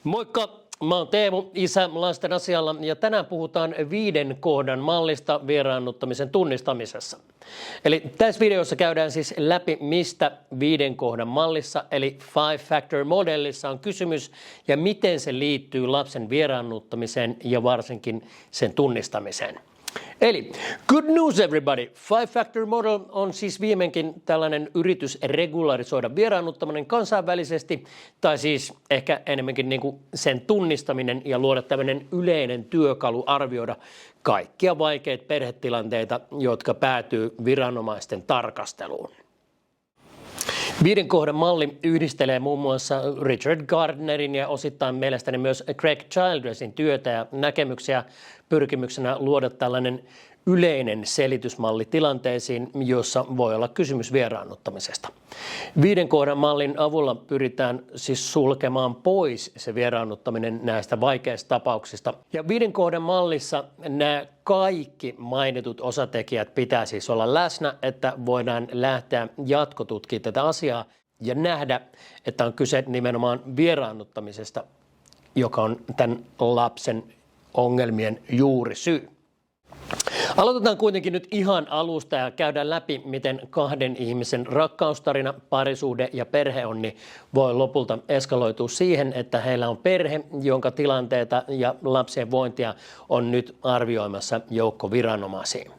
Moikka! Mä oon Teemu, isä lasten asialla, ja tänään puhutaan 5 kohdan mallista vieraannuttamisen tunnistamisessa. Eli tässä videossa käydään siis läpi, mistä 5 kohdan mallissa, eli 5-factor modellissa on kysymys, ja miten se liittyy lapsen vieraannuttamiseen ja varsinkin sen tunnistamiseen. Eli good news everybody! 5-factor model on siis viimeinkin tällainen yritys regularisoida vieraannuttaminen kansainvälisesti, tai siis ehkä enemmänkin niin kuin sen tunnistaminen ja luoda tämmöinen yleinen työkalu arvioida kaikkia vaikeita perhetilanteita, jotka päätyy viranomaisten tarkasteluun. 5 kohdan malli yhdistelee muun muassa Richard Gardnerin ja osittain mielestäni myös Craig Childressin työtä ja näkemyksiä pyrkimyksenä luoda tällainen yleinen selitysmalli tilanteisiin, jossa voi olla kysymys vieraannuttamisesta. 5 kohdan mallin avulla pyritään siis sulkemaan pois se vieraannuttaminen näistä vaikeista tapauksista. Ja 5 kohdan mallissa nämä kaikki mainitut osatekijät pitää siis olla läsnä, että voidaan lähteä jatkotutkimaan tätä asiaa ja nähdä, että on kyse nimenomaan vieraannuttamisesta, joka on tämän lapsen ongelmien juurisyy. Aloitetaan kuitenkin nyt ihan alusta ja käydään läpi, miten 2 ihmisen rakkaustarina, parisuhde ja perheonni voi lopulta eskaloitua siihen, että heillä on perhe, jonka tilanteita ja lapsien vointia on nyt arvioimassa joukko viranomaisia.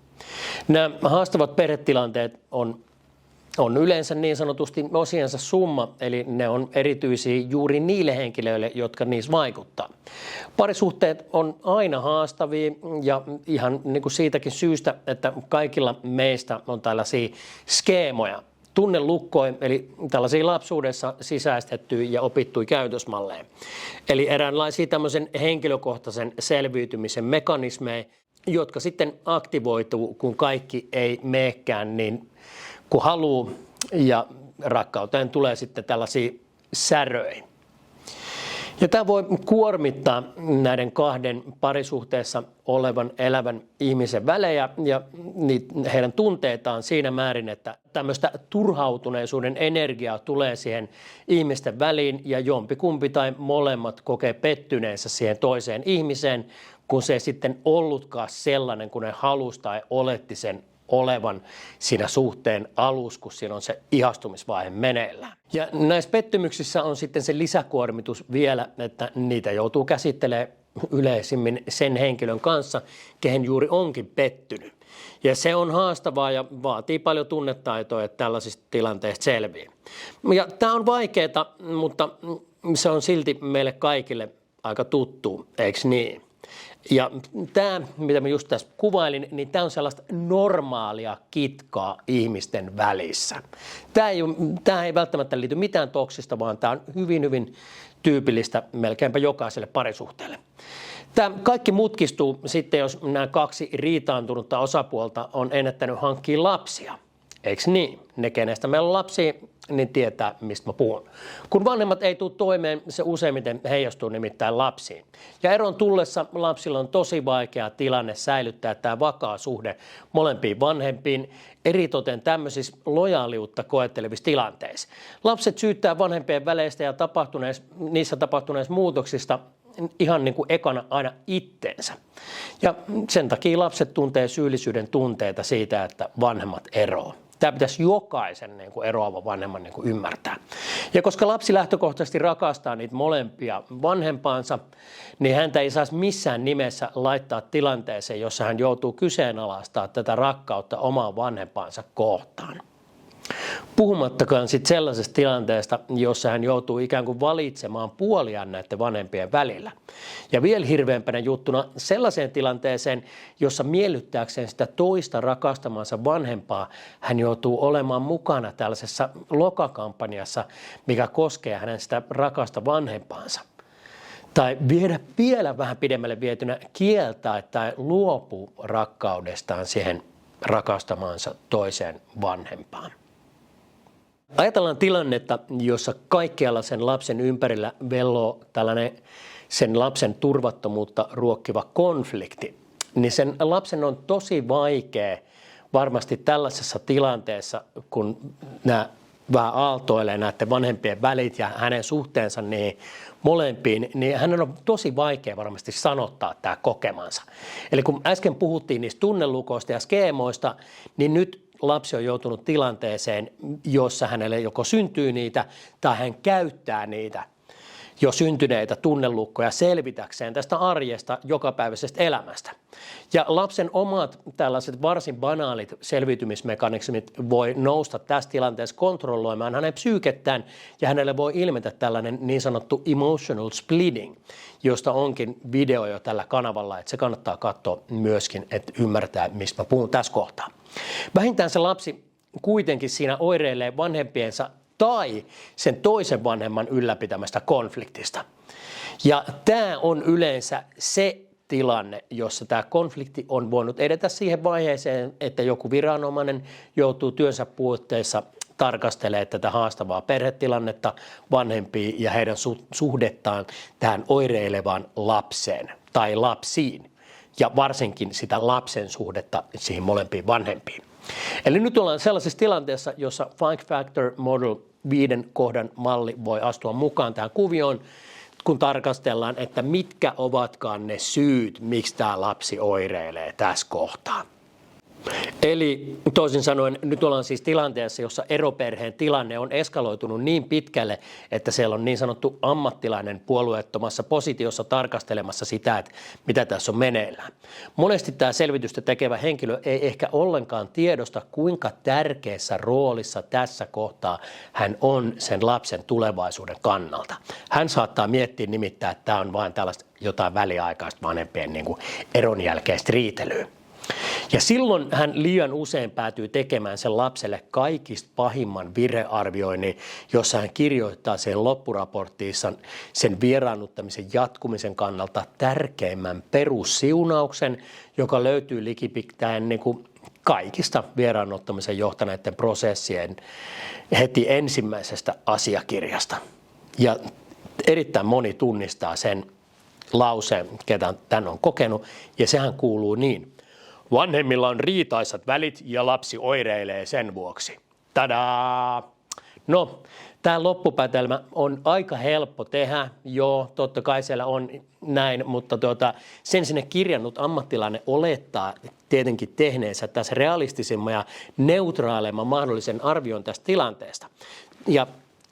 Nämä haastavat perhetilanteet on yleensä niin sanotusti osiensa summa, eli ne on erityisiä juuri niille henkilöille, jotka niissä vaikuttaa. Parisuhteet on aina haastavia ja ihan niin kuin siitäkin syystä, että kaikilla meistä on tällaisia skeemoja, tunnelukkoja, eli tällaisia lapsuudessa sisäistettyjä ja opittuja käytösmalleja. Eli eräänlaisia tämmöisen henkilökohtaisen selviytymisen mekanismeja, jotka sitten aktivoituu, kun kaikki ei meekään niin kun haluaa, ja rakkauteen tulee sitten tällaisia säröjä. Ja tämä voi kuormittaa näiden 2 parisuhteessa olevan elävän ihmisen välejä ja heidän tunteitaan siinä määrin, että tämmöistä turhautuneisuuden energiaa tulee siihen ihmisten väliin ja jompikumpi tai molemmat kokee pettyneensä siihen toiseen ihmiseen, kun se ei sitten ollutkaan sellainen, kun ne halusi tai oletti sen olevan siinä suhteen alussa, kun siinä on se ihastumisvaihe meneillään. Ja näissä pettymyksissä on sitten se lisäkuormitus vielä, että niitä joutuu käsittelemään yleisimmin sen henkilön kanssa, kehen juuri onkin pettynyt. Ja se on haastavaa ja vaatii paljon tunnetaitoa, että tällaisista tilanteista selviää. Ja tämä on vaikeaa, mutta se on silti meille kaikille aika tuttu, eikö niin? Ja tämä, mitä mä just tässä kuvailin, niin tämä on sellaista normaalia kitkaa ihmisten välissä. Tämä ei välttämättä liity mitään toksista, vaan tämä on hyvin, hyvin tyypillistä melkeinpä jokaiselle parisuhteelle. Tämä kaikki mutkistuu sitten, jos nämä 2 riitaantunutta osapuolta on ennättänyt hankkia lapsia. Eikö niin? Ne, kenestä meillä on lapsia, niin tietää, mistä mä puhun. Kun vanhemmat ei tule toimeen, se useimmiten heijastuu nimittäin lapsiin. Ja eron tullessa lapsilla on tosi vaikea tilanne säilyttää tämä vakaa suhde molempiin vanhempiin, eritoten tämmöisissä lojaaliutta koettelevissa tilanteissa. Lapset syyttää vanhempien väleistä ja niissä tapahtuneista muutoksista ihan niin kuin ekana aina itteensä. Ja sen takia lapset tuntee syyllisyyden tunteita siitä, että vanhemmat eroavat. Tämä pitäisi jokaisen niin kuin eroavan vanhemman niin kuin ymmärtää. Ja koska lapsi lähtökohtaisesti rakastaa niitä molempia vanhempaansa, niin häntä ei saisi missään nimessä laittaa tilanteeseen, jossa hän joutuu kyseenalaistamaan tätä rakkautta omaan vanhempaansa kohtaan. Puhumattakaan sitten sellaisesta tilanteesta, jossa hän joutuu ikään kuin valitsemaan puoliaan näiden vanhempien välillä. Ja vielä hirveämpänä juttuna sellaiseen tilanteeseen, jossa miellyttääkseen sitä toista rakastamansa vanhempaa, hän joutuu olemaan mukana tällaisessa lokakampanjassa, mikä koskee hänen sitä rakasta vanhempaansa. Tai viedä vielä vähän pidemmälle vietynä kieltää tai luopuu rakkaudestaan siihen rakastamaansa toiseen vanhempaan. Ajatellaan tilannetta, jossa kaikkialla sen lapsen ympärillä velloo tällainen sen lapsen turvattomuutta ruokkiva konflikti, niin sen lapsen on tosi vaikea varmasti tällaisessa tilanteessa, kun nämä vähän aaltoilee näiden vanhempien välit ja hänen suhteensa niihin molempiin, niin hänen on tosi vaikea varmasti sanottaa tämä kokemansa. Eli kun äsken puhuttiin niistä tunnelukoista ja skeemoista, niin nyt lapsi on joutunut tilanteeseen, jossa hänelle joko syntyy niitä tai hän käyttää niitä jo syntyneitä tunnelukkoja selvitäkseen tästä arjesta, jokapäiväisestä elämästä. Ja lapsen omat tällaiset varsin banaalit selviytymismekanismit voi nousta tässä tilanteessa kontrolloimaan hänen psyykettään ja hänelle voi ilmetä tällainen niin sanottu emotional splitting, josta onkin video jo tällä kanavalla, että se kannattaa katsoa myöskin, että ymmärtää, mistä mä puhun tässä kohtaa. Vähintään se lapsi kuitenkin siinä oireilee vanhempiensa tai sen toisen vanhemman ylläpitämästä konfliktista. Ja tämä on yleensä se tilanne, jossa tämä konflikti on voinut edetä siihen vaiheeseen, että joku viranomainen joutuu työnsä puutteissa tarkastelemaan tätä haastavaa perhetilannetta, vanhempia ja heidän suhdettaan tähän oireilevaan lapseen tai lapsiin ja varsinkin sitä lapsen suhdetta siihen molempiin vanhempiin. Eli nyt ollaan sellaisessa tilanteessa, jossa 5 Factor Model 5 kohdan malli voi astua mukaan tähän kuvioon, kun tarkastellaan, että mitkä ovatkaan ne syyt, miksi tämä lapsi oireilee tässä kohtaa. Eli toisin sanoen nyt ollaan siis tilanteessa, jossa eroperheen tilanne on eskaloitunut niin pitkälle, että siellä on niin sanottu ammattilainen puolueettomassa positiossa tarkastelemassa sitä, että mitä tässä on meneillään. Monesti tämä selvitystä tekevä henkilö ei ehkä ollenkaan tiedosta, kuinka tärkeässä roolissa tässä kohtaa hän on sen lapsen tulevaisuuden kannalta. Hän saattaa miettiä nimittäin, että tämä on vain tällaista jotain väliaikaista vanhempien eron jälkeistä riitelyä. Ja silloin hän liian usein päätyy tekemään sen lapselle kaikista pahimman virearvioinnin, jossa hän kirjoittaa sen loppuraporttiissa sen vieraannuttamisen jatkumisen kannalta tärkeimmän perussiunauksen, joka löytyy likipitäen kaikista vieraannuttamisen johtaneiden prosessien heti ensimmäisestä asiakirjasta. Ja erittäin moni tunnistaa sen lauseen, ketä tämän on kokenut, ja sehän kuuluu niin. Vanhemmilla on riitaisat välit ja lapsi oireilee sen vuoksi. Tadaa! No, tämä loppupäätelmä on aika helppo tehdä. Joo, totta kai siellä on näin, mutta sen sinne kirjannut ammattilainen olettaa tietenkin tehneensä tässä realistisimman ja neutraalemman mahdollisen arvion tästä tilanteesta. Ja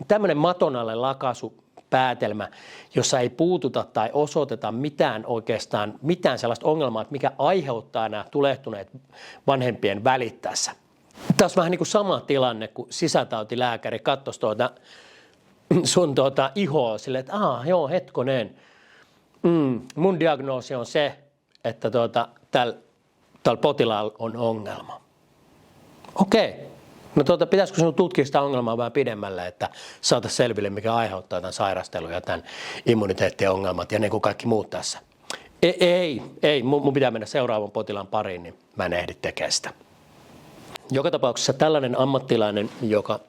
tämmöinen maton alle lakaisu päätelmä, jossa ei puututa tai osoiteta mitään sellaista ongelmaa, että mikä aiheuttaa nämä tulehtuneet vanhempien välit tässä. Tässä on vähän niin kuin sama tilanne, kun sisätautilääkäri katsoisi sun ihoa silleen, että joo, hetkonen, mun diagnoosi on se, että tällä potilaalla on ongelma. Okei. No pitäisikö sinun tutkia sitä ongelmaa vähän pidemmälle, että saataisiin selville, mikä aiheuttaa tämän sairastelun ja tämän immuniteettiongelmat ja ne kuin kaikki muut tässä. Ei, mun pitää mennä seuraavan potilaan pariin, niin mä en ehdi tekemään sitä. Joka tapauksessa tällainen ammattilainen, joka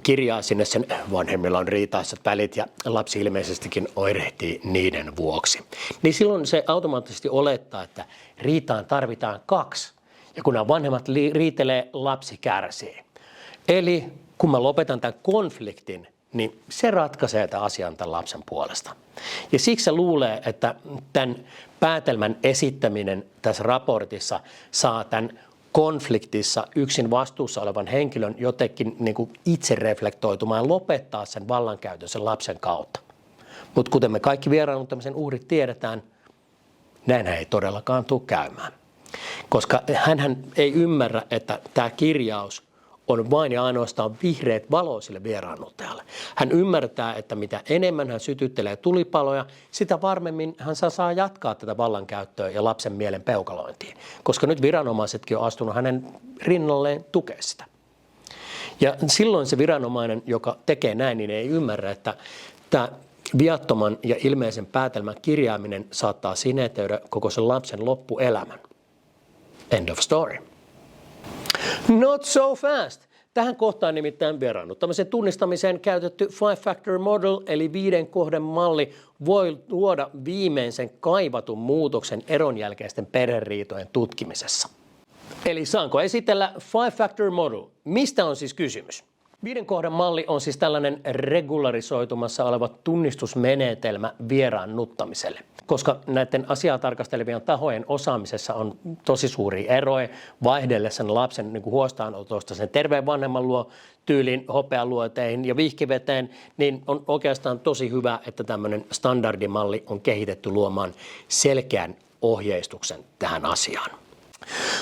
kirjaa sinne sen vanhemmilla on riitaisat välit ja lapsi ilmeisestikin oirehtii niiden vuoksi, niin silloin se automaattisesti olettaa, että riitaan tarvitaan 2. Ja kun nämä vanhemmat riitelee, lapsi kärsii. Eli kun mä lopetan tämän konfliktin, niin se ratkaisee tämän asian tämän lapsen puolesta. Ja siksi se luulee, että tämän päätelmän esittäminen tässä raportissa saa tämän konfliktissa yksin vastuussa olevan henkilön jotenkin itse reflektoitumaan ja lopettaa sen vallankäytön sen lapsen kautta. Mutta kuten me kaikki vieraannuttamisen uhrit tiedetään, näinhän ei todellakaan tule käymään. Koska hänhän ei ymmärrä, että tämä kirjaus on vain ja ainoastaan vihreät valo sille vieraannuttajalle. Hän ymmärtää, että mitä enemmän hän sytyttelee tulipaloja, sitä varmemmin hän saa jatkaa tätä vallankäyttöä ja lapsen mielen peukalointiin. Koska nyt viranomaisetkin on astunut hänen rinnalleen tukea sitä. Ja silloin se viranomainen, joka tekee näin, niin ei ymmärrä, että tämä viattoman ja ilmeisen päätelmän kirjaaminen saattaa sinetöidä koko sen lapsen loppuelämän. End of story. Not so fast. Tähän kohtaan nimittäin vieraannuttamisen tunnistamiseen käytetty 5 Factor Model eli 5 kohdan malli voi luoda viimeisen kaivatun muutoksen eron jälkeisten perheriitojen tutkimisessa. Eli saanko esitellä 5 Factor Model? Mistä on siis kysymys? 5 kohdan malli on siis tällainen regularisoitumassa oleva tunnistusmenetelmä vieraannuttamiselle, koska näiden asiaa tarkastelevien tahojen osaamisessa on tosi suuria eroja vaihdellessa lapsen huostaanotosta sen terveen vanhemman luo tyyliin hopealuoteihin ja vihkiveteen, niin on oikeastaan tosi hyvä, että tämmöinen standardimalli on kehitetty luomaan selkeän ohjeistuksen tähän asiaan.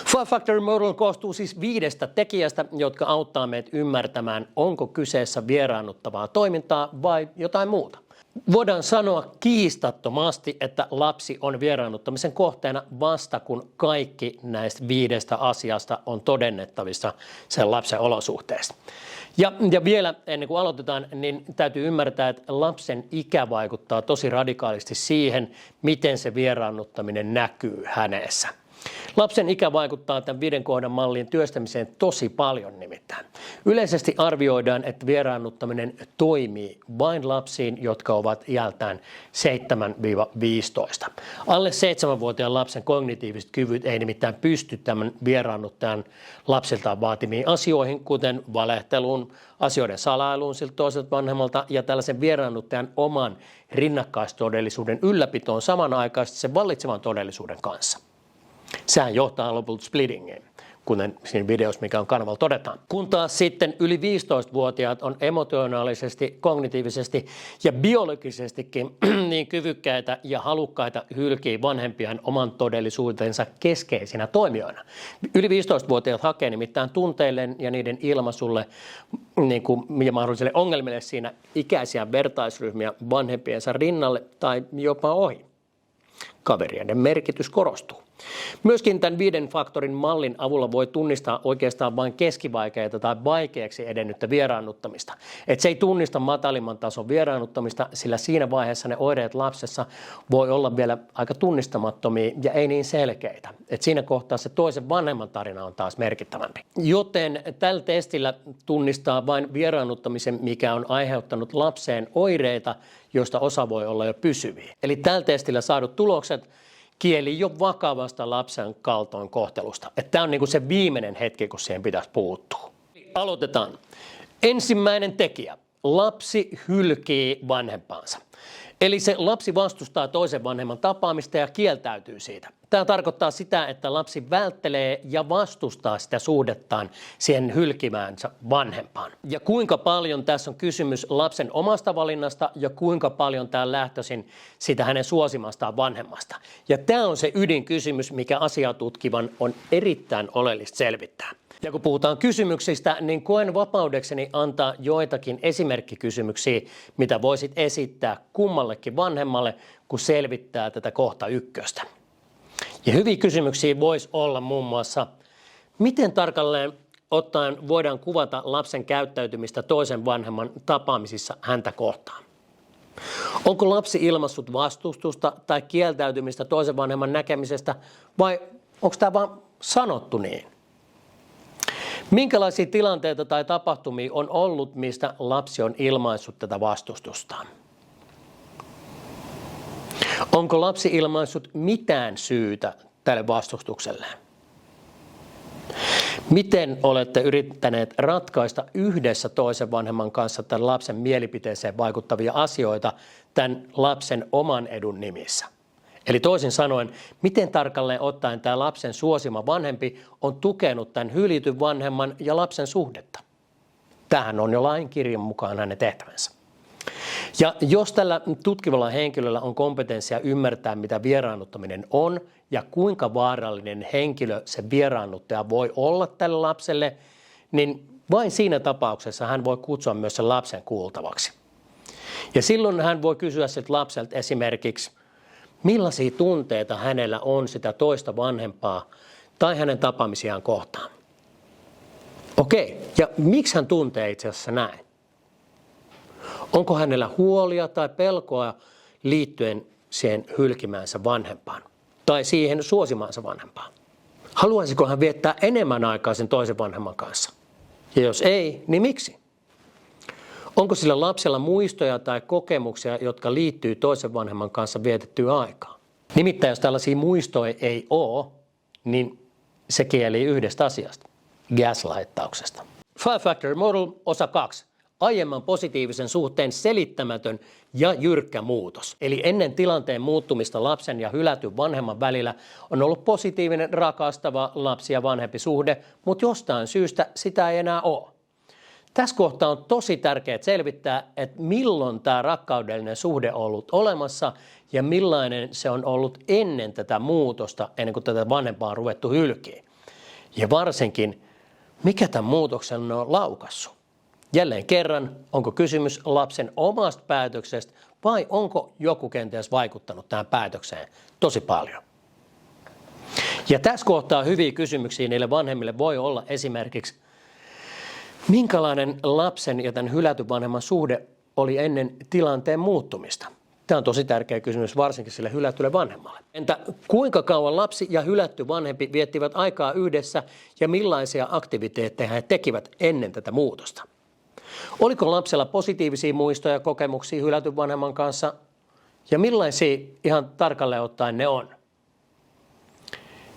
5-Factor Model koostuu siis 5 tekijästä, jotka auttaa meitä ymmärtämään, onko kyseessä vieraannuttavaa toimintaa vai jotain muuta. Voidaan sanoa kiistattomasti, että lapsi on vieraannuttamisen kohteena vasta kun kaikki näistä 5 asiasta on todennettavissa sen lapsen olosuhteista. Ja vielä ennen kuin aloitetaan, niin täytyy ymmärtää, että lapsen ikä vaikuttaa tosi radikaalisti siihen, miten se vieraannuttaminen näkyy hänessä. Lapsen ikä vaikuttaa tämän 5 kohdan mallin työstämiseen tosi paljon nimittäin. Yleisesti arvioidaan, että vieraannuttaminen toimii vain lapsiin, jotka ovat iältään 7-15. Alle 7-vuotiaan lapsen kognitiiviset kyvyt ei nimittäin pysty tämän vieraannuttajan lapsiltaan vaatimiin asioihin, kuten valehteluun, asioiden salailuun siltä toiselta vanhemmalta ja tällaisen vieraannuttajan oman rinnakkaistodellisuuden ylläpitoon samanaikaisesti sen vallitsevan todellisuuden kanssa. Sehän johtaa lopulta splittingiin, kuten siinä videossa, mikä on kanavalla todetaan. Kun taas sitten yli 15-vuotiaat on emotionaalisesti, kognitiivisesti ja biologisestikin niin kyvykkäitä ja halukkaita hylkiä vanhempiaan oman todellisuutensa keskeisinä toimijoina. Yli 15-vuotiaat hakee nimittäin tunteilleen ja niiden ilmaisulle ja mahdollisille ongelmille siinä ikäisiä vertaisryhmiä vanhempiensa rinnalle tai jopa ohi. Kaverien merkitys korostuu. Myöskin tämän 5 faktorin mallin avulla voi tunnistaa oikeastaan vain keskivaikeita tai vaikeaksi edennyttä vieraannuttamista. Et se ei tunnista matalimman tason vieraannuttamista, sillä siinä vaiheessa ne oireet lapsessa voi olla vielä aika tunnistamattomia ja ei niin selkeitä. Et siinä kohtaa se toisen vanhemman tarina on taas merkittävämpi. Joten tällä testillä tunnistaa vain vieraannuttamisen, mikä on aiheuttanut lapseen oireita, joista osa voi olla jo pysyviä. Eli tällä testillä saadut tulokset kieli jo vakavasta lapsen kaltoinkohtelusta. Tämä on se viimeinen hetki, kun siihen pitäisi puuttua. Aloitetaan. Ensimmäinen tekijä. Lapsi hylkii vanhempaansa. Eli se lapsi vastustaa toisen vanhemman tapaamista ja kieltäytyy siitä. Tämä tarkoittaa sitä, että lapsi välttelee ja vastustaa sitä suhdettaan siihen hylkimäänsä vanhempaan. Ja kuinka paljon tässä on kysymys lapsen omasta valinnasta ja kuinka paljon tämä on lähtöisin sitä hänen suosimastaan vanhemmasta. Ja tämä on se ydinkysymys, mikä asiatutkivan on erittäin oleellista selvittää. Ja kun puhutaan kysymyksistä, niin koen vapaudekseni antaa joitakin esimerkkikysymyksiä, mitä voisit esittää kummallekin vanhemmalle, kun selvittää tätä kohta 1. Ja hyviä kysymyksiä voisi olla muun muassa, miten tarkalleen ottaen voidaan kuvata lapsen käyttäytymistä toisen vanhemman tapaamisissa häntä kohtaan. Onko lapsi ilmaissut vastustusta tai kieltäytymistä toisen vanhemman näkemisestä vai onko tämä vaan sanottu niin? Minkälaisia tilanteita tai tapahtumia on ollut, mistä lapsi on ilmaissut tätä vastustustaan? Onko lapsi ilmaissut mitään syytä tälle vastustukselle? Miten olette yrittäneet ratkaista yhdessä toisen vanhemman kanssa tämän lapsen mielipiteeseen vaikuttavia asioita tämän lapsen oman edun nimissä? Eli toisin sanoen, miten tarkalleen ottaen tämä lapsen suosima vanhempi on tukenut tämän hyljityn vanhemman ja lapsen suhdetta? Tähän on jo lain kirjan mukaan hänen tehtävänsä. Ja jos tällä tutkivalla henkilöllä on kompetenssia ymmärtää, mitä vieraannuttaminen on ja kuinka vaarallinen henkilö se vieraannuttaja voi olla tälle lapselle, niin vain siinä tapauksessa hän voi kutsua myös sen lapsen kuultavaksi. Ja silloin hän voi kysyä siltä lapselta esimerkiksi, millaisia tunteita hänellä on sitä toista vanhempaa tai hänen tapaamisiaan kohtaan. Okei, ja miksi hän tuntee itse asiassa näin? Onko hänellä huolia tai pelkoa liittyen siihen hylkimäänsä vanhempaan tai siihen suosimaansa vanhempaan? Haluaisiko hän viettää enemmän aikaa sen toisen vanhemman kanssa? Ja jos ei, niin miksi? Onko sillä lapsella muistoja tai kokemuksia, jotka liittyy toisen vanhemman kanssa vietettyyn aikaan? Nimittäin jos tällaisia muistoja ei ole, niin se kielii yhdestä asiasta, gaslighttauksesta. Five Factor Model osa 2. Aiemman positiivisen suhteen selittämätön ja jyrkkä muutos. Eli ennen tilanteen muuttumista lapsen ja hylätyn vanhemman välillä on ollut positiivinen, rakastava lapsi- ja vanhempi suhde, mutta jostain syystä sitä ei enää ole. Tässä kohtaa on tosi tärkeää selvittää, että milloin tämä rakkaudellinen suhde on ollut olemassa ja millainen se on ollut ennen tätä muutosta, ennen kuin tätä vanhempaa on ruvettu hylkiin. Ja varsinkin, mikä tämän muutoksen on laukassut. Jälleen kerran, onko kysymys lapsen omasta päätöksestä vai onko joku kenties vaikuttanut tähän päätökseen tosi paljon? Ja tässä kohtaa hyviä kysymyksiä niille vanhemmille voi olla esimerkiksi, minkälainen lapsen ja tämän hylätyn vanhemman suhde oli ennen tilanteen muuttumista? Tämä on tosi tärkeä kysymys varsinkin sille hylätylle vanhemmalle. Entä kuinka kauan lapsi ja hylätty vanhempi viettivät aikaa yhdessä ja millaisia aktiviteetteja he tekivät ennen tätä muutosta? Oliko lapsella positiivisia muistoja ja kokemuksia hylätyn vanhemman kanssa ja millaisia ihan tarkalleen ottaen ne on?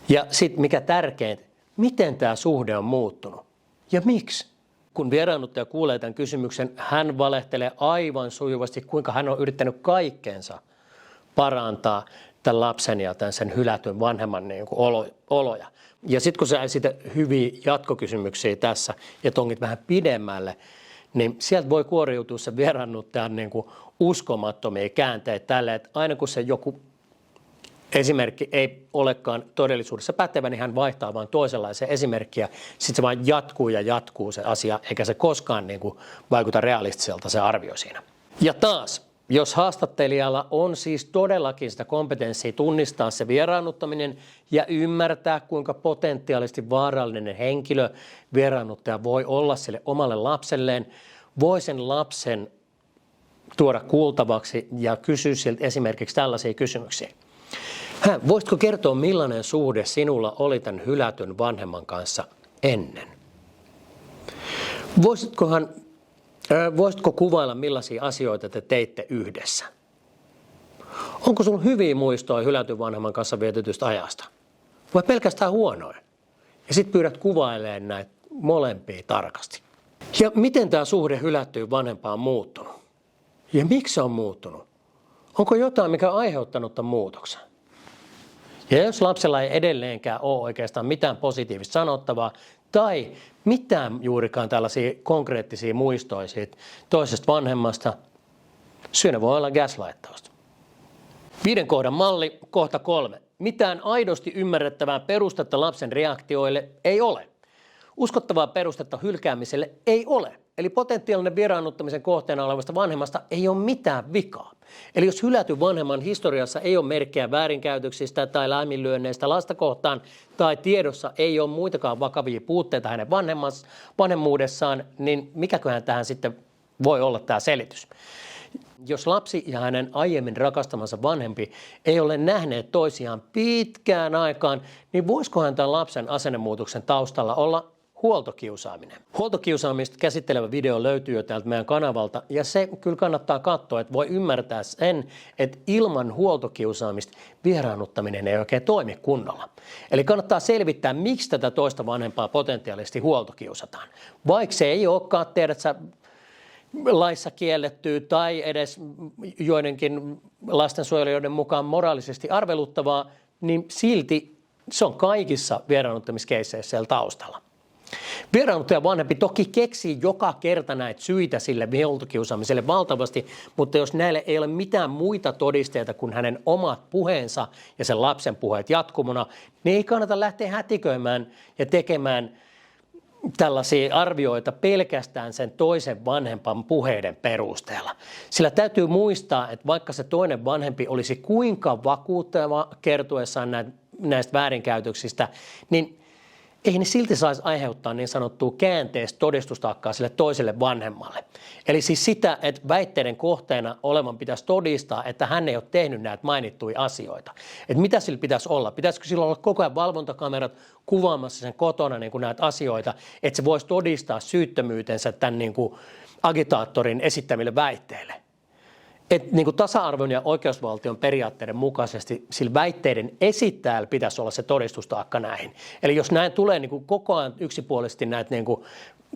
Ja sitten mikä tärkeintä, miten tämä suhde on muuttunut ja miksi? Kun vieraannuttaja kuulee tämän kysymyksen, hän valehtelee aivan sujuvasti, kuinka hän on yrittänyt kaikkeensa parantaa tämän lapsen ja tämän sen hylätyn vanhemman oloja. Ja sitten kun sä esität hyviä jatkokysymyksiä tässä ja tongit vähän pidemmälle, niin sieltä voi kuoriutua se vieraannuttajan uskomattomia käänteitä tälle, että aina kun se joku esimerkki ei olekaan todellisuudessa pätevä, niin hän vaihtaa vain toisenlaiseen esimerkkiä. Sitten se vain jatkuu se asia, eikä se koskaan vaikuta realistiselta se arvio siinä. Ja taas, jos haastattelijalla on siis todellakin sitä kompetenssia tunnistaa se vieraannuttaminen ja ymmärtää, kuinka potentiaalisesti vaarallinen henkilö vieraannuttaja voi olla sille omalle lapselleen, voi sen lapsen tuoda kuultavaksi ja kysyä siltä esimerkiksi tällaisia kysymyksiä. Voisitko kertoa, millainen suhde sinulla oli tämän hylätyn vanhemman kanssa ennen? Voisitko kuvailla, millaisia asioita te teitte yhdessä? Onko sinulla hyviä muistoja hylätyn vanhemman kanssa vietetystä ajasta? Vai pelkästään huonoja? Ja sitten pyydät kuvailemaan näitä molempia tarkasti. Ja miten tämä suhde hylättyyn vanhempaan on muuttunut? Ja miksi se on muuttunut? Onko jotain, mikä on aiheuttanut tämän muutoksen? Ja jos lapsella ei edelleenkään ole oikeastaan mitään positiivista sanottavaa tai mitään juurikaan tällaisia konkreettisia muistoja siitä toisesta vanhemmasta, syynä voi olla gaslightausta. 5 kohdan malli, kohta 3. Mitään aidosti ymmärrettävää perustetta lapsen reaktioille ei ole. Uskottavaa perustetta hylkäämiselle ei ole. Eli potentiaalinen vieraannuttamisen kohteena olevasta vanhemmasta ei ole mitään vikaa. Eli jos hylätyn vanhemman historiassa ei ole merkkejä väärinkäytöksistä tai laiminlyönneistä lasta kohtaan tai tiedossa ei ole muitakaan vakavia puutteita hänen vanhemmuudessaan, niin mikäköhän tähän sitten voi olla tämä selitys? Jos lapsi ja hänen aiemmin rakastamansa vanhempi ei ole nähneet toisiaan pitkään aikaan, niin voisikohan tämän lapsen asennemuutoksen taustalla olla huoltokiusaaminen. Huoltokiusaamista käsittelevä video löytyy jo täältä meidän kanavalta ja se kyllä kannattaa katsoa, että voi ymmärtää sen, että ilman huoltokiusaamista vieraannuttaminen ei oikein toimi kunnolla. Eli kannattaa selvittää, miksi tätä toista vanhempaa potentiaalisesti huoltokiusataan. Vaikka se ei olekaan tiedätkö, laissa kiellettyä tai edes joidenkin lastensuojelijoiden mukaan moraalisesti arveluttavaa, niin silti se on kaikissa vieraannuttamiskeisseissä siellä taustalla. Vieraannuttajan vanhempi toki keksii joka kerta näitä syitä sille huoltokiusaamiselle valtavasti, mutta jos näille ei ole mitään muita todisteita kuin hänen omat puheensa ja sen lapsen puheet jatkumona, niin ei kannata lähteä hätiköimään ja tekemään tällaisia arvioita pelkästään sen toisen vanhempan puheiden perusteella. Sillä täytyy muistaa, että vaikka se toinen vanhempi olisi kuinka vakuuttava kertoessaan näistä väärinkäytöksistä, niin ei ne silti saisi aiheuttaa niin sanottua käänteistä todistustaakkaa sille toiselle vanhemmalle. Eli siis sitä, että väitteiden kohteena olevan pitäisi todistaa, että hän ei ole tehnyt näitä mainittuja asioita. Että mitä sillä pitäisi olla? Pitäisikö sillä olla koko ajan valvontakamerat kuvaamassa sen kotona näitä asioita, että se voisi todistaa syyttömyytensä tämän agitaattorin esittämille väitteille? Että tasa-arvon ja oikeusvaltion periaatteiden mukaisesti sillä väitteiden esittäjällä pitäisi olla se todistustaakka näihin. Eli jos näin tulee koko ajan yksipuolisesti näitä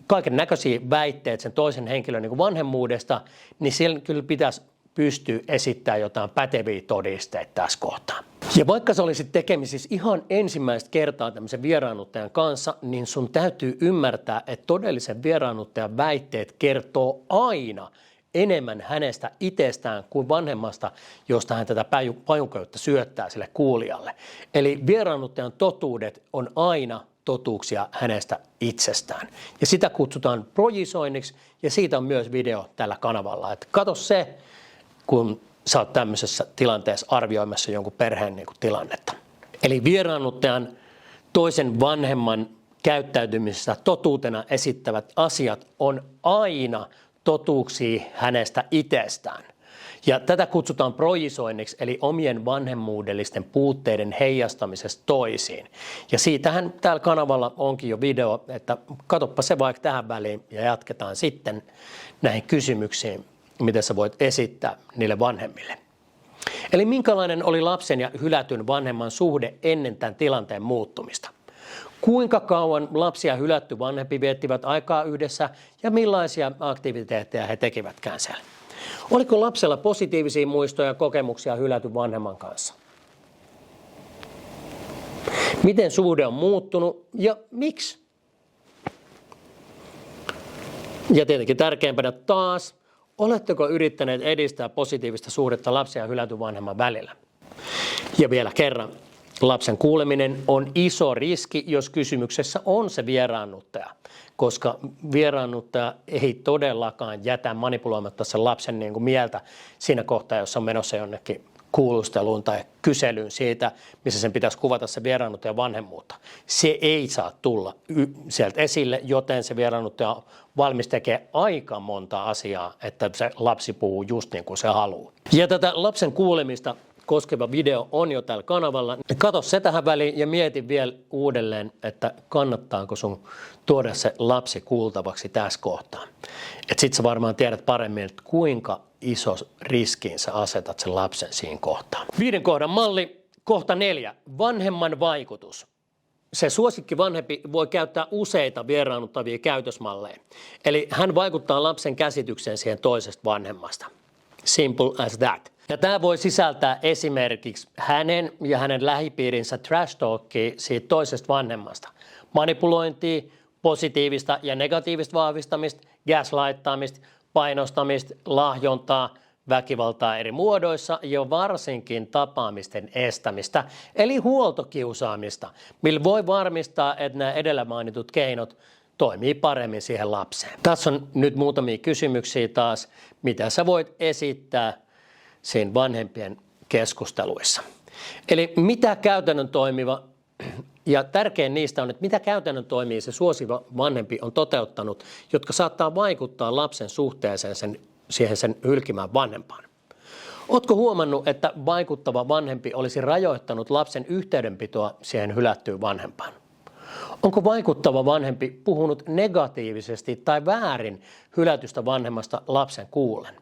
kaiken näköisiä väitteitä sen toisen henkilön niin kuin vanhemmuudesta, niin siellä kyllä pitäisi pystyä esittämään jotain päteviä todisteita tässä kohtaa. Ja vaikka sä olisit tekemisissä ihan ensimmäistä kertaa tämmöisen vieraannuttajan kanssa, niin sun täytyy ymmärtää, että todellisen vieraannuttajan väitteet kertoo aina enemmän hänestä itsestään kuin vanhemmasta, josta hän tätä pajunköyttä syöttää sille kuulijalle. Eli vieraannuttajan totuudet on aina totuuksia hänestä itsestään. Ja sitä kutsutaan projisoinniksi, ja siitä on myös video tällä kanavalla. Että kato se, kun sä oot tämmöisessä tilanteessa arvioimassa jonkun perheen niin kuin tilannetta. Eli vieraannuttajan toisen vanhemman käyttäytymisessä totuutena esittävät asiat on aina totuuksia hänestä itsestään. Ja tätä kutsutaan projisoinniksi, eli omien vanhemmuudellisten puutteiden heijastamisesta toisiin. Ja siitähän täällä kanavalla onkin jo video, että katoppa se vaikka tähän väliin ja jatketaan sitten näihin kysymyksiin, mitä sä voit esittää niille vanhemmille. Eli minkälainen oli lapsen ja hylätyn vanhemman suhde ennen tämän tilanteen muuttumista? Kuinka kauan lapsi ja hylätty vanhempi viettivät aikaa yhdessä ja millaisia aktiviteetteja he tekivätkään siellä? Oliko lapsella positiivisia muistoja ja kokemuksia hylätyn vanhemman kanssa? Miten suhde on muuttunut ja miksi? Ja tietenkin tärkeimpänä taas, oletteko yrittäneet edistää positiivista suhdetta lapsen ja hylätyn vanhemman välillä? Ja vielä kerran, lapsen kuuleminen on iso riski, jos kysymyksessä on se vieraannuttaja, koska vieraannuttaja ei todellakaan jätä manipuloimatta sen lapsen niin kuin mieltä siinä kohtaa, jossa on menossa jonnekin kuulusteluun tai kyselyyn siitä, missä sen pitäisi kuvata se vieraannuttajan vanhemmuutta. Se ei saa tulla sieltä esille, joten se vieraannuttaja valmis tekee aika monta asiaa, että se lapsi puhuu just niin kuin se haluaa. Ja tätä lapsen kuulemista koskeva video on jo täällä kanavalla. Kato se tähän väliin ja mieti vielä uudelleen, että kannattaako sun tuoda se lapsi kuultavaksi tässä kohtaa. Että sit sä varmaan tiedät paremmin, että kuinka iso riskiin sä asetat sen lapsen siinä kohtaan. 5 kohdan malli, kohta 4. Vanhemman vaikutus. Se suosikki vanhempi voi käyttää useita vieraannuttavia käytösmalleja. Eli hän vaikuttaa lapsen käsitykseen siihen toisesta vanhemmasta. Simple as that. Ja tämä voi sisältää esimerkiksi hänen ja hänen lähipiirinsä trash talkia siitä toisesta vanhemmasta. Manipulointia, positiivista ja negatiivista vahvistamista, gaslighttamista, painostamista, lahjontaa, väkivaltaa eri muodoissa ja varsinkin tapaamisten estämistä, eli huoltokiusaamista, millä voi varmistaa, että nämä edellä mainitut keinot toimii paremmin siihen lapseen. Tässä on nyt muutamia kysymyksiä taas, mitä sä voit esittää siinä vanhempien keskusteluissa. Eli mitä käytännön toimiva, ja tärkein niistä on, että mitä käytännön toimii se suosiva vanhempi on toteuttanut, jotka saattaa vaikuttaa lapsen suhteeseen siihen sen hylkimään vanhempaan. Ootko huomannut, että vaikuttava vanhempi olisi rajoittanut lapsen yhteydenpitoa siihen hylättyyn vanhempaan? Onko vaikuttava vanhempi puhunut negatiivisesti tai väärin hylätystä vanhemmasta lapsen kuullen?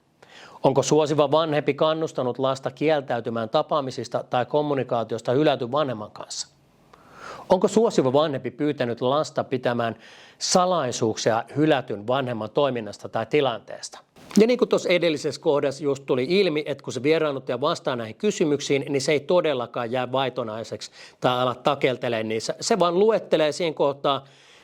Onko suosiva vanhempi kannustanut lasta kieltäytymään tapaamisista tai kommunikaatiosta hylätyn vanhemman kanssa? Onko suosiva vanhempi pyytänyt lasta pitämään salaisuuksia hylätyn vanhemman toiminnasta tai tilanteesta? Ja niin kuin tuossa edellisessä kohdassa just tuli ilmi, että kun se vieraannuttaja vastaa näihin kysymyksiin, niin se ei todellakaan jää vaitonaiseksi tai ala takeltelemaan niissä. Se vaan luettelee siinä kohtaa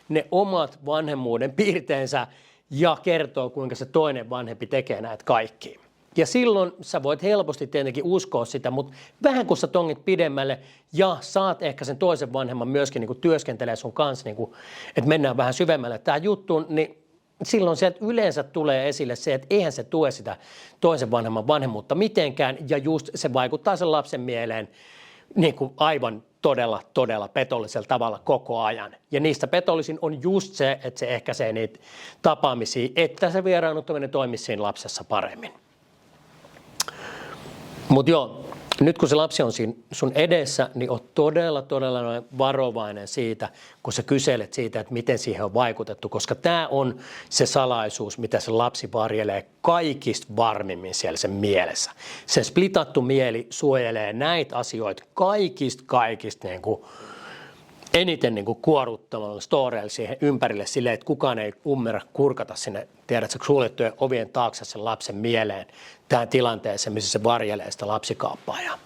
ne omat vanhemmuuden piirteensä ja kertoo, kuinka se toinen vanhempi tekee näitä kaikkia. Ja silloin sä voit helposti tietenkin uskoa sitä, mutta vähän kun sä tongit pidemmälle ja saat ehkä sen toisen vanhemman myöskin niin kuin työskentelee sun kanssa, niin kuin, että mennään vähän syvemmälle tähän juttuun, niin silloin sieltä yleensä tulee esille se, että eihän se tue sitä toisen vanhemman vanhemmuutta mitenkään ja just se vaikuttaa sen lapsen mieleen niin kuin aivan todella petollisella tavalla koko ajan. Ja niistä petollisin on just se, että se ehkäisee niitä tapaamisia, että se vieraannuttaminen toimisi siinä lapsessa paremmin. Mutta joo, nyt kun se lapsi on siinä sun edessä, niin oot todella varovainen siitä, kun sä kyselet siitä, että miten siihen on vaikutettu, koska tämä on se salaisuus, mitä se lapsi varjelee kaikista varmimmin siellä sen mielessä. Se splitattu mieli suojelee näitä asioita kaikista niin kuin eniten niin kuin kuoruttamalla storeilla siihen ympärille silleen, että kukaan ei ummera kurkata sinne, tiedätkö, suljettujen ovien taakse sen lapsen mieleen tähän tilanteeseen, missä se varjelee sitä lapsikaappaajaa.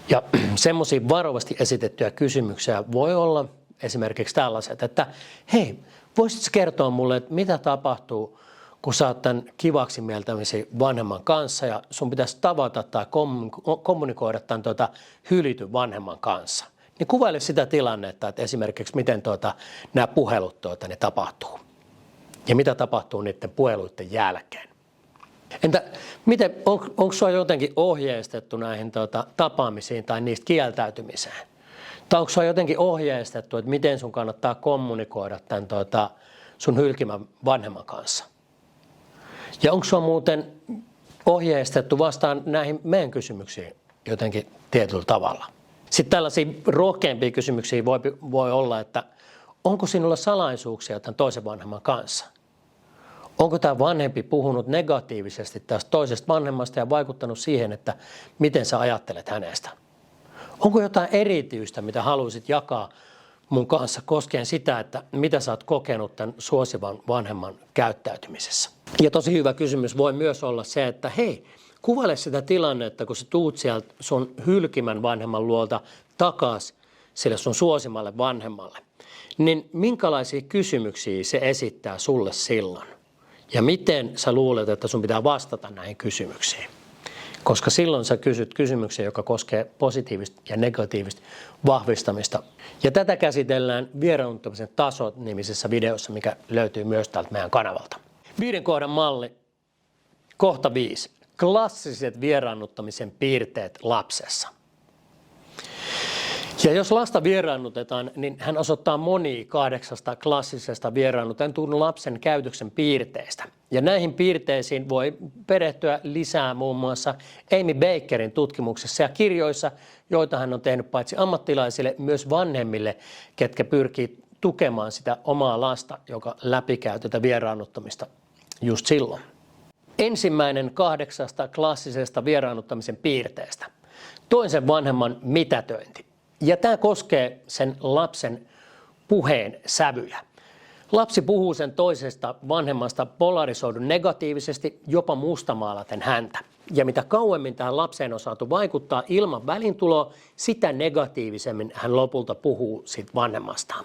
Ja semmoisia varovasti esitettyjä kysymyksiä voi olla esimerkiksi tällaiset, että hei, voisitko kertoa mulle, että mitä tapahtuu, kun sä oot tämän kivaksi mieltämisen vanhemman kanssa ja sun pitäisi tavata tai kommunikoida tämän hylityn vanhemman kanssa. Niin kuvaile sitä tilannetta, että esimerkiksi miten nämä puhelut ne tapahtuu ja mitä tapahtuu niiden puheluiden jälkeen. Entä onko sinua jotenkin ohjeistettu näihin tapaamisiin tai niistä kieltäytymiseen? Tai onko sinua jotenkin ohjeistettu, että miten sun kannattaa kommunikoida tämän sun hylkimän vanhemman kanssa? Ja onko sinua muuten ohjeistettu vastaan näihin meidän kysymyksiin jotenkin tietyllä tavalla? Sitten tällaisia rohkeampia kysymyksiä voi olla, että onko sinulla salaisuuksia tämän toisen vanhemman kanssa? Onko tämä vanhempi puhunut negatiivisesti tästä toisesta vanhemmasta ja vaikuttanut siihen, että miten sä ajattelet hänestä? Onko jotain erityistä, mitä haluaisit jakaa mun kanssa koskien sitä, että mitä sä oot kokenut tämän suosivan vanhemman käyttäytymisessä? Ja tosi hyvä kysymys voi myös olla se, että hei, kuvaile sitä tilannetta, kun sä tuut sieltä sun hylkimän vanhemman luolta takaisin sille sun suosimalle vanhemmalle. Niin minkälaisia kysymyksiä se esittää sulle silloin? Ja miten sä luulet, että sun pitää vastata näihin kysymyksiin? Koska silloin sä kysyt kysymyksiä, joka koskee positiivista ja negatiivista vahvistamista. Ja tätä käsitellään vieraannuttamisen taso-nimisessä videossa, mikä löytyy myös täältä meidän kanavalta. 5 kohdan malli, kohta 5. Klassiset vieraannuttamisen piirteet lapsessa. Ja jos lasta vieraannutetaan, niin hän osoittaa monia 8 klassisesta vieraannutun lapsen käytöksen piirteistä. Ja näihin piirteisiin voi perehtyä lisää muun muassa Amy Bakerin tutkimuksessa ja kirjoissa, joita hän on tehnyt paitsi ammattilaisille, myös vanhemmille, ketkä pyrkii tukemaan sitä omaa lasta, joka läpikäy tätä vieraannuttamista just silloin. Ensimmäinen 8 klassisesta vieraannuttamisen piirteestä. Toisen vanhemman mitätöinti. Ja tämä koskee sen lapsen puheen sävyjä. Lapsi puhuu sen toisesta vanhemmasta polarisoidun negatiivisesti, jopa mustamaalaten häntä. Ja mitä kauemmin tähän lapseen on saatu vaikuttaa ilman välintuloa, sitä negatiivisemmin hän lopulta puhuu siitä vanhemmastaan.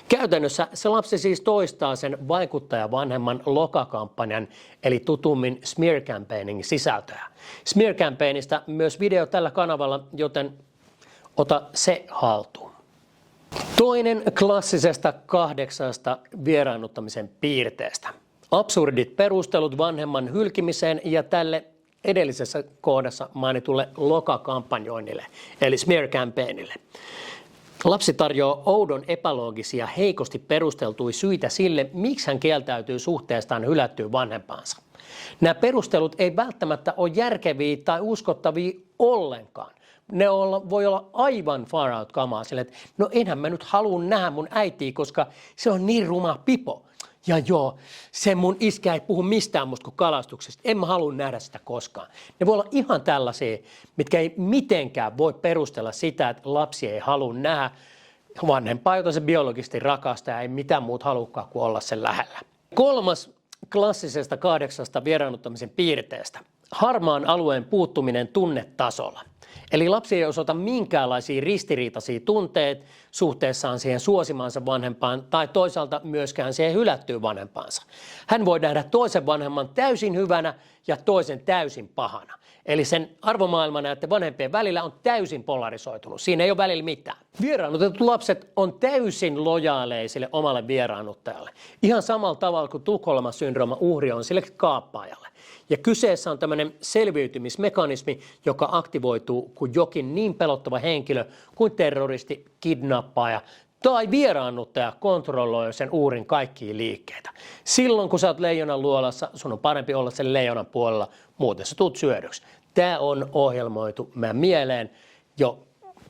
Käytännössä se lapsi siis toistaa sen vaikuttajavanhemman lokakampanjan, eli tutummin smear campaignin sisältöä. Smear campaignista myös video tällä kanavalla, joten ota se haltuun. Toinen klassisesta 8 vieraannuttamisen piirteestä. Absurdit perustelut vanhemman hylkimiseen ja tälle edellisessä kohdassa mainitulle lokakampanjoinnille, eli smear campaignille. Lapsi tarjoaa oudon epäloogisia, heikosti perusteltuja syitä sille, miksi hän kieltäytyy suhteestaan hylättyyn vanhempaansa. Nämä perustelut ei välttämättä ole järkeviä tai uskottavia ollenkaan. Ne voi olla aivan far out kamaa sille, että no enhän mä nyt halua nähdä mun äitiä, koska se on niin ruma pipo. Ja joo, se mun iskä ei puhu mistään musta kuin kalastuksesta. En mä halua nähdä sitä koskaan. Ne voi olla ihan tällaisia, mitkä ei mitenkään voi perustella sitä, että lapsi ei halua nähdä vanhempaa, jota se biologisesti rakastaa ja ei mitään muuta halukaan kuin olla sen lähellä. 3. klassisesta 8 vieraannuttamisen piirteestä. Harmaan alueen puuttuminen tunnetasolla. Eli lapsi ei osoita minkäänlaisia ristiriitaisia tunteita suhteessaan siihen suosimaansa vanhempaan tai toisaalta myöskään siihen hylättyyn vanhempaansa. Hän voi nähdä toisen vanhemman täysin hyvänä ja toisen täysin pahana. Eli sen arvomaailma näiden vanhempien välillä on täysin polarisoitunut. Siinä ei ole välillä mitään. Vieraannutetut lapset on täysin lojaaleja sille omalle vieraannuttajalle. Ihan samalla tavalla kuin Tukholma-syndrooma uhri on sille kaappaajalle. Ja kyseessä on tämmöinen selviytymismekanismi, joka aktivoituu, kun jokin niin pelottava henkilö kuin terroristi, kidnappaaja tai vieraannuttaja kontrolloi sen uhrin kaikkia liikkeitä. Silloin kun sä oot leijonan luolassa, sun on parempi olla sen leijonan puolella, muuten sä tuut syödyksi. Tämä on ohjelmoitu meidän mieleen jo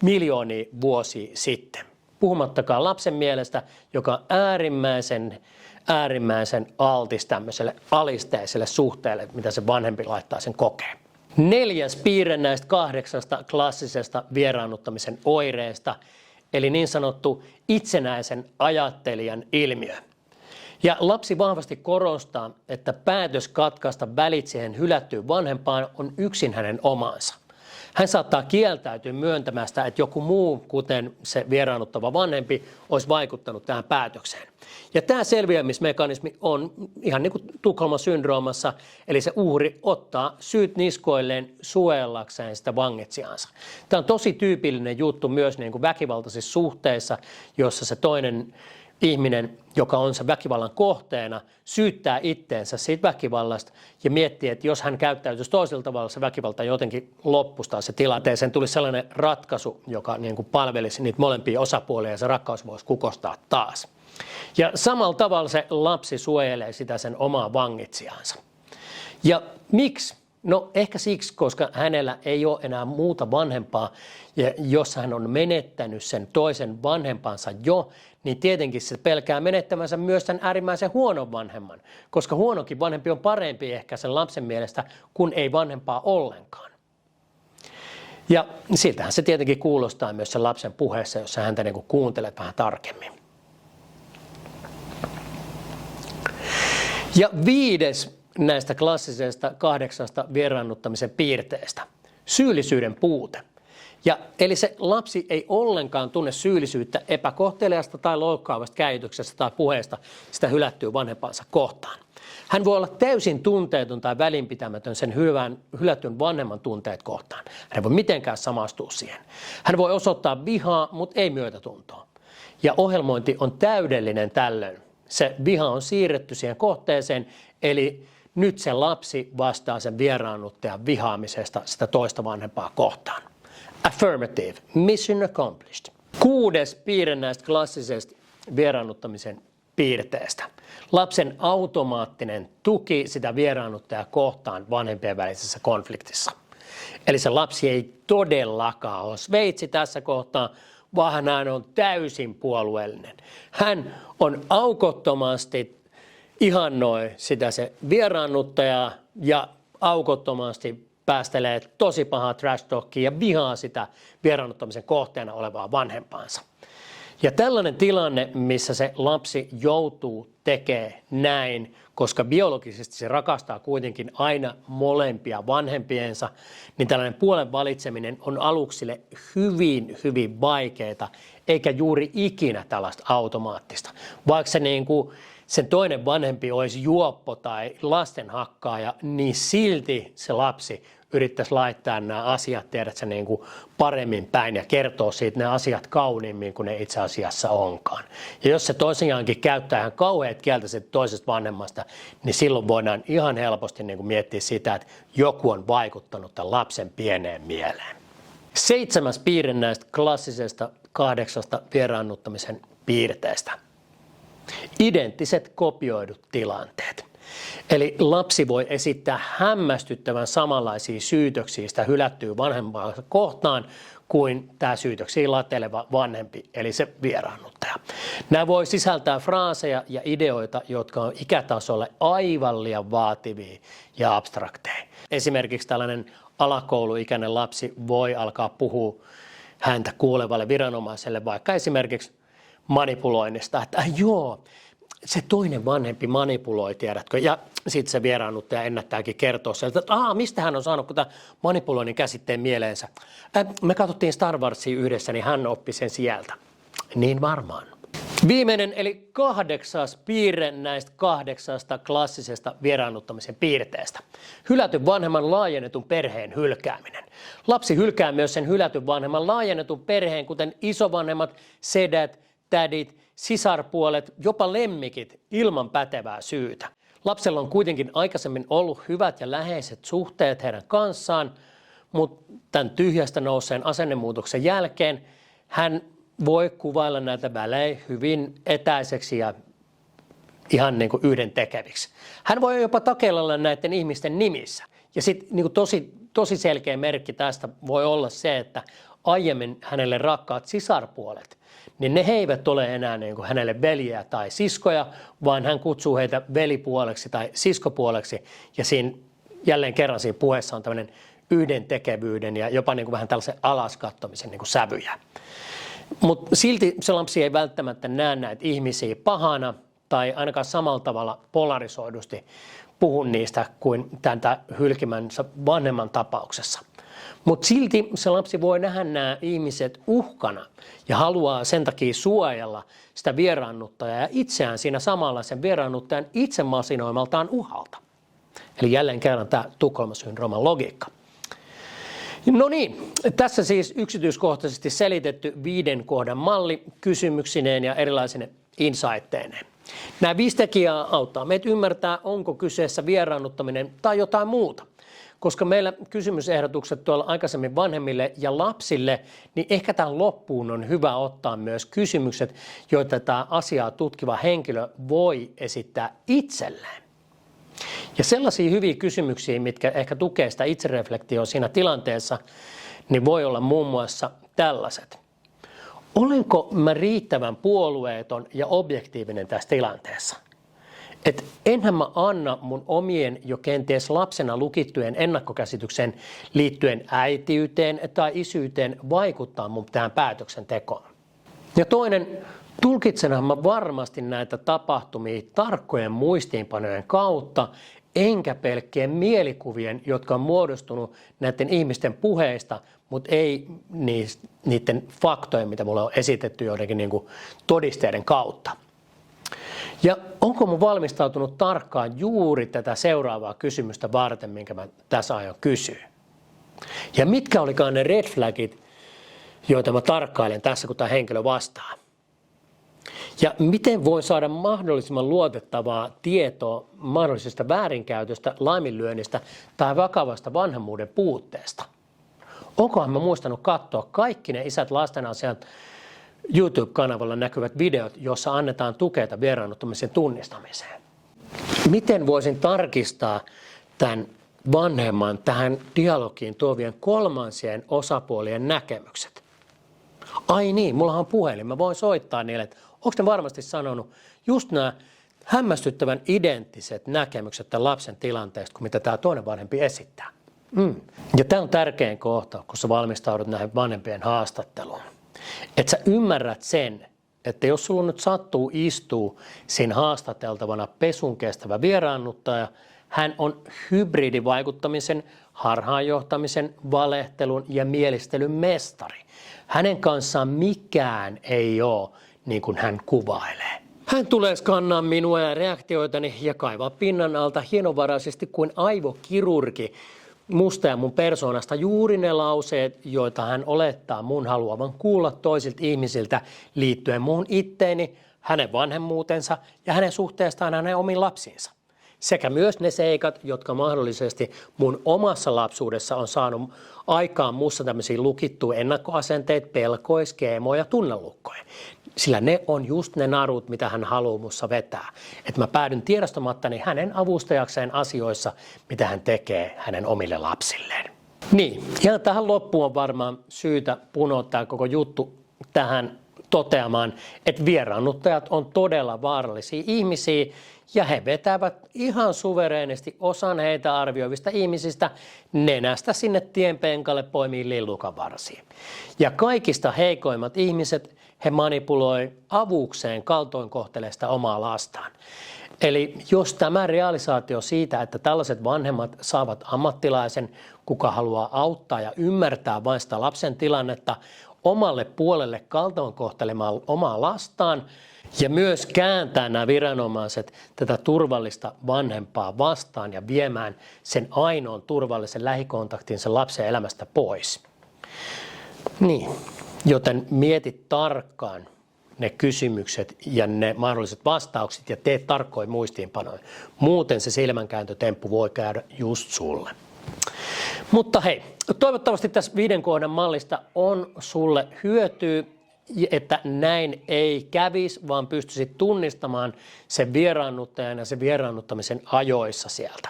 miljoonia vuosia sitten. Puhumattakaan lapsen mielestä, joka on äärimmäisen altis tämmöiselle alisteiselle suhteelle, mitä se vanhempi laittaa sen kokeen. 4. piirre näistä 8 klassisesta vieraannuttamisen oireesta, eli niin sanottu itsenäisen ajattelijan ilmiö. Ja lapsi vahvasti korostaa, että päätös katkaista välit siihen hylättyyn vanhempaan on yksin hänen omansa. Hän saattaa kieltäytyä myöntämästä, että joku muu, kuten se vieraannuttava vanhempi, olisi vaikuttanut tähän päätökseen. Ja tämä selviämismekanismi on ihan niin kuin Tukholman syndroomassa, eli se uhri ottaa syyt niskoilleen suojellakseen sitä vangitsijansa. Tämä on tosi tyypillinen juttu myös niin kuin väkivaltaisissa suhteissa, jossa se toinen ihminen, joka on se väkivallan kohteena, syyttää itteensä siitä väkivallasta ja miettii, että jos hän käyttäytyisi toisella tavalla, se väkivalta jotenkin loppustaa se tilanteeseen. Tulisi sellainen ratkaisu, joka niin kuin palvelisi niitä molempia osapuolia ja se rakkaus voisi kukostaa taas. Ja samalla tavalla se lapsi suojelee sitä sen omaa vangitsijansa. Ja miksi? No ehkä siksi, koska hänellä ei ole enää muuta vanhempaa, ja jos hän on menettänyt sen toisen vanhempansa jo, niin tietenkin se pelkää menettävänsä myös tämän äärimmäisen huonon vanhemman, koska huonokin vanhempi on parempi ehkä sen lapsen mielestä, kun ei vanhempaa ollenkaan. Ja siltähän se tietenkin kuulostaa myös sen lapsen puheessa, jos sä häntä niin kuin kuuntelet vähän tarkemmin. Ja 5. näistä klassisesta 8 vieraannuttamisen piirteestä, syyllisyyden puute. Ja eli se lapsi ei ollenkaan tunne syyllisyyttä epäkohteliasta tai loukkaavasta käytöksestä tai puheesta sitä hylättyä vanhempansa kohtaan. Hän voi olla täysin tunteeton tai välinpitämätön sen hylätyn vanhemman tunteet kohtaan. Hän ei voi mitenkään samastua siihen. Hän voi osoittaa vihaa, mutta ei myötätuntoa. Ja ohjelmointi on täydellinen tällöin. Se viha on siirretty siihen kohteeseen, eli nyt se lapsi vastaa sen vieraannuttajan vihaamisesta sitä toista vanhempaa kohtaan. Affirmative, mission accomplished. 6. piirre näistä klassisesta vieraannuttamisen piirteestä. Lapsen automaattinen tuki sitä vieraannuttajaa kohtaan vanhempien välisessä konfliktissa. Eli se lapsi ei todellakaan ole sveitsi tässä kohtaa, vaan hän on täysin puolueellinen. Hän on aukottomasti ihannoi sitä se vieraannuttajaa ja aukottomasti päästelee tosi pahaa trash talkia ja vihaa sitä vieraannuttamisen kohteena olevaa vanhempaansa. Ja tällainen tilanne, missä se lapsi joutuu tekemään näin, koska biologisesti se rakastaa kuitenkin aina molempia vanhempiensa, niin tällainen puolen valitseminen on aluksille hyvin, hyvin vaikeaa, eikä juuri ikinä tällaista automaattista. Vaikka se sen toinen vanhempi olisi juoppo tai lastenhakkaaja, niin silti se lapsi yrittäisi laittaa nämä asiat, tiedät sä, paremmin päin ja kertoo siitä ne asiat kauniimmin kuin ne itse asiassa onkaan. Ja jos se tosiaankin käyttää ihan kauheat kieltä siitä toisesta vanhemmasta, niin silloin voidaan ihan helposti miettiä sitä, että joku on vaikuttanut tämän lapsen pieneen mieleen. 7. piirre näistä klassisesta 8 vieraannuttamisen piirteestä. Identtiset kopioidut tilanteet. Eli lapsi voi esittää hämmästyttävän samanlaisia syytöksiä sitä hylättyä vanhempaa kohtaan kuin tämä syytöksiä lateleva vanhempi, eli se vieraannuttaja. Nämä voi sisältää fraaseja ja ideoita, jotka on ikätasolle aivan liian vaativia ja abstrakteja. Esimerkiksi tällainen alakouluikäinen lapsi voi alkaa puhua häntä kuulevalle viranomaiselle vaikka esimerkiksi manipuloinnista, että joo, se toinen vanhempi manipuloi, tiedätkö, ja sitten se vieraannuttaja ennättääkin kertoa sieltä, että mistä hän on saanut tämän manipuloinnin käsitteen mieleensä. Me katsottiin Star Warsia yhdessä, niin hän oppi sen sieltä. Niin varmaan. Viimeinen eli 8. piirre näistä 8 klassisesta vieraannuttamisen piirteestä. Hylätyn vanhemman laajennetun perheen hylkääminen. Lapsi hylkää myös sen hylätyn vanhemman laajennetun perheen, kuten isovanhemmat, sedät, tädit, sisarpuolet, jopa lemmikit ilman pätevää syytä. Lapsella on kuitenkin aikaisemmin ollut hyvät ja läheiset suhteet heidän kanssaan, mutta tämän tyhjästä nousseen asennemuutoksen jälkeen hän voi kuvailla näitä välejä hyvin etäiseksi ja ihan yhdentekeviksi. Hän voi jopa takeilla näiden ihmisten nimissä. Ja sitten tosi selkeä merkki tästä voi olla se, että aiemmin hänelle rakkaat sisarpuolet, niin ne eivät ole enää hänelle veljiä tai siskoja, vaan hän kutsuu heitä velipuoleksi tai siskopuoleksi. Ja siinä jälleen kerran siinä puheessa on tämmöinen yhdentekevyyden ja jopa vähän tällaisen alaskattomisen sävyjä. Mutta silti se lapsi ei välttämättä näe näitä ihmisiä pahana tai ainakaan samalla tavalla polarisoidusti puhu niistä kuin tätä hylkimänsä vanhemman tapauksessa. Mutta silti se lapsi voi nähdä nämä ihmiset uhkana ja haluaa sen takia suojella sitä vieraannuttajaa ja itseään siinä samalla sen vieraannuttajan itse masinoimaltaan uhalta. Eli jälleen kerran tämä Tukholma-syndrooman logiikka. No niin, tässä siis yksityiskohtaisesti selitetty 5 kohdan malli kysymyksineen ja erilaisine insighteineen. Nämä 5 tekijää auttaa meitä ymmärtää, onko kyseessä vieraannuttaminen tai jotain muuta. Koska meillä kysymysehdotukset tuolla aikaisemmin vanhemmille ja lapsille, niin ehkä tämän loppuun on hyvä ottaa myös kysymykset, joita tämä asiaa tutkiva henkilö voi esittää itselleen. Ja sellaisia hyviä kysymyksiä, mitkä ehkä tukee sitä itsereflektioa siinä tilanteessa, niin voi olla muun muassa tällaiset. Olenko mä riittävän puolueeton ja objektiivinen tässä tilanteessa? Et enhän mä anna mun omien jo kenties lapsena lukittujen ennakkokäsityksen liittyen äitiyteen tai isyyteen vaikuttaa mun tähän päätöksentekoon. Ja toinen, tulkitsenhan mä varmasti näitä tapahtumia tarkkojen muistiinpanojen kautta, enkä pelkkien mielikuvien, jotka on muodostunut näiden ihmisten puheista, mutta ei niiden faktojen, mitä mulle on esitetty joidenkin niin kuin todisteiden kautta. Ja onko mun valmistautunut tarkkaan juuri tätä seuraavaa kysymystä varten, minkä mä tässä aion kysyä? Ja mitkä olikaan ne red flagit, joita mä tarkkailen tässä, kun tämä henkilö vastaa? Ja miten voin saada mahdollisimman luotettavaa tietoa mahdollisesta väärinkäytöstä, laiminlyönnistä tai vakavasta vanhemmuuden puutteesta? Onkohan mä muistanut katsoa kaikki ne Isät lasten asian YouTube-kanavalla näkyvät videot, joissa annetaan tukea vieraannuttamisen tunnistamiseen? Miten voisin tarkistaa tämän vanhemman tähän dialogiin tuovien kolmansien osapuolien näkemykset? Ai niin, mullahan on puhelin, mä voin soittaa niille, että onko ne varmasti sanonut just nämä hämmästyttävän identtiset näkemykset tämän lapsen tilanteesta, kuin mitä tämä toinen vanhempi esittää. Ja tämä on tärkein kohta, kun sä valmistaudut näihin vanhempien haastatteluun. Että sä ymmärrät sen, että jos sulla nyt sattuu istuu siinä haastateltavana pesun kestävä vieraannuttaja, hän on hybridivaikuttamisen, harhaanjohtamisen, valehtelun ja mielistelyn mestari. Hänen kanssaan mikään ei ole niin kuin hän kuvailee. Hän tulee skannaa minua ja reaktioitani ja kaivaa pinnan alta hienovaraisesti kuin aivokirurgi musta ja mun persoonasta juuri ne lauseet, joita hän olettaa mun haluavan kuulla toisilta ihmisiltä liittyen muun itteeni, hänen vanhemmuutensa ja hänen suhteestaan hänen omiin lapsiinsa. Sekä myös ne seikat, jotka mahdollisesti mun omassa lapsuudessa on saanut aikaan mussa tämmöisiä lukittuja ennakkoasenteita, pelkoja, skeemoja ja tunnelukkoja. Sillä ne on just ne narut, mitä hän haluaa mussa vetää. Että mä päädyn tiedostamattani hänen avustajakseen asioissa, mitä hän tekee hänen omille lapsilleen. Niin, ja tähän loppuun on varmaan syytä punoa tämä koko juttu tähän toteamaan, että vieraannuttajat on todella vaarallisia ihmisiä ja he vetävät ihan suvereenisti osan heitä arvioivista ihmisistä nenästä sinne tienpenkalle poimiin lillukanvarsiin. Ja kaikista heikoimmat ihmiset he manipuloi avukseen kaltoinkohtelee sitä omaa lastaan. Eli jos tämä realisaatio siitä, että tällaiset vanhemmat saavat ammattilaisen, kuka haluaa auttaa ja ymmärtää vain sitä lapsen tilannetta, omalle puolelle kaltoinkohtelemaan omaa lastaan ja myös kääntää nämä viranomaiset tätä turvallista vanhempaa vastaan ja viemään sen ainoan turvallisen lähikontaktin sen lapsen elämästä pois. Niin, joten mieti tarkkaan ne kysymykset ja ne mahdolliset vastaukset ja tee tarkkoja muistiinpanoja. Muuten se silmänkääntötemppu voi käydä just sulle. Mutta hei, toivottavasti tässä 5 kohdan mallista on sulle hyötyä, että näin ei kävisi, vaan pystyisit tunnistamaan sen vieraannuttajan ja sen vieraannuttamisen ajoissa sieltä.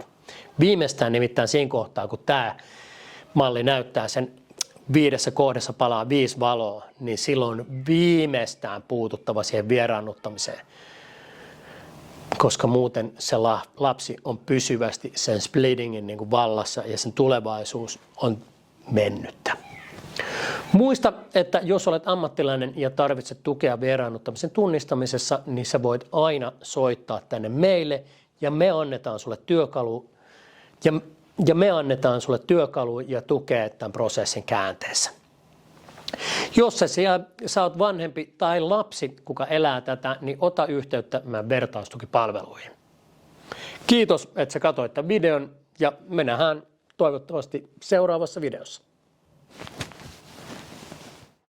Viimeistään nimittäin siinä kohtaa, kun tämä malli näyttää sen 5 kohdassa palaa 5 valoa, niin silloin viimeistään puututtava siihen vieraannuttamiseen. Koska muuten se lapsi on pysyvästi sen splittingin niin kuin vallassa ja sen tulevaisuus on mennyttä. Muista, että jos olet ammattilainen ja tarvitset tukea vieraannuttamisen tunnistamisessa, niin sä voit aina soittaa tänne meille ja me annetaan sulle työkalu ja tukea tämän prosessin käänteessä. Jos sä oot vanhempi tai lapsi, kuka elää tätä, niin ota yhteyttä meidän vertaistukipalveluihin. Kiitos, että sä katsoit tämän videon ja me nähdään toivottavasti seuraavassa videossa.